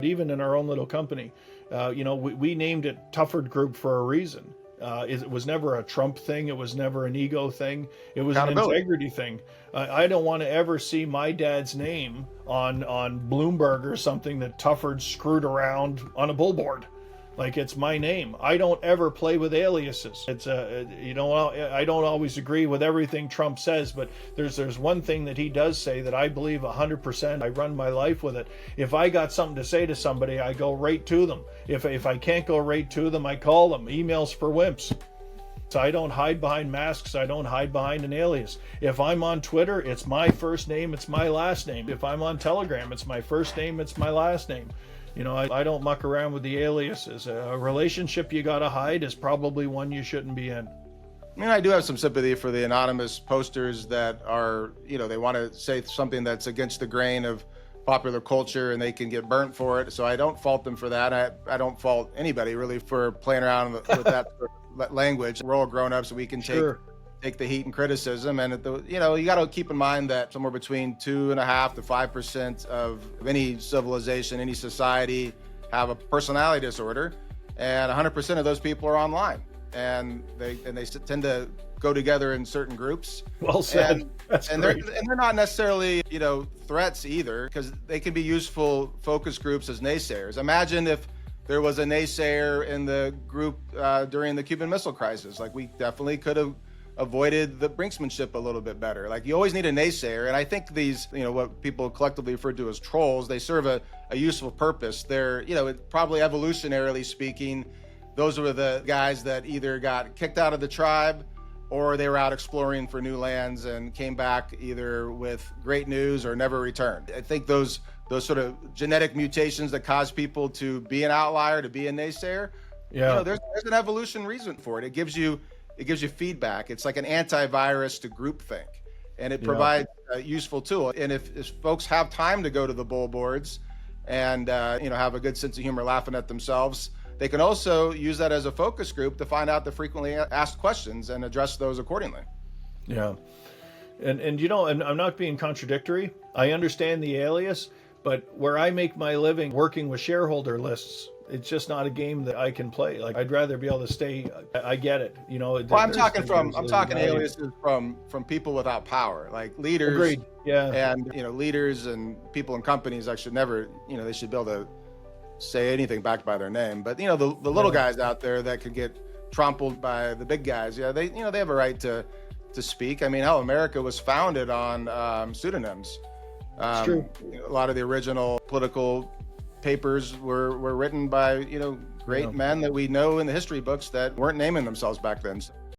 Even in our own little company, we named it Tufford Group for a reason. It was never a Trump thing. It was never an ego thing. It was an Accountability. integrity thing. I don't want to ever see my dad's name on Bloomberg or something that Tufford screwed around on a billboard. Like, it's my name. I don't ever play with aliases. I don't always agree with everything Trump says, but there's one thing that he does say that I believe 100%. I run my life with it. If I got something to say to somebody, I go right to them. If I can't go right to them, I call them. Emails for wimps. So I don't hide behind masks. I don't hide behind an alias. If I'm on Twitter, it's my first name, it's my last name. If I'm on Telegram, it's my first name, it's my last name. I don't muck around with the aliases. A relationship you gotta hide is probably one you shouldn't be in. I mean, I do have some sympathy for the anonymous posters that are, they want to say something that's against the grain of popular culture and they can get burnt for it. So I don't fault them for that. I don't fault anybody really for playing around with that sort of language. We're all grown ups, so we can Sure. take the heat and criticism. And you got to keep in mind that somewhere between 2.5% to 5% of any civilization, any society, have a personality disorder, and 100% of those people are online, and they tend to go together in certain groups. Well said. That's and great. they're not necessarily threats either, because they can be useful focus groups as naysayers. Imagine if there was a naysayer in the group during the Cuban Missile Crisis. Like, we definitely could have avoided the brinksmanship a little bit better. Like, you always need a naysayer. And I think these, what people collectively refer to as trolls, they serve a useful purpose. They're, probably evolutionarily speaking, those were the guys that either got kicked out of the tribe or they were out exploring for new lands and came back either with great news or never returned. I think those sort of genetic mutations that cause people to be an outlier, to be a naysayer, there's an evolution reason for it. It gives you feedback. It's like an antivirus to groupthink, and it provides a useful tool. And if folks have time to go to the bull boards and have a good sense of humor laughing at themselves, they can also use that as a focus group to find out the frequently asked questions and address those accordingly. Yeah. And I'm not being contradictory. I understand the alias, but where I make my living working with shareholder lists, it's just not a game that I can play. Like, I'd rather be able to stay. I get it. Well, I'm talking aliases from people without power, like leaders. Agreed. Yeah. And leaders and people in companies, I should never, they should be able to say anything backed by their name. But the little guys out there that could get trampled by the big guys, they have a right to speak. I mean, hell, America was founded on pseudonyms. It's true. A lot of the original political papers were written by great men that we know in the history books that weren't naming themselves back then.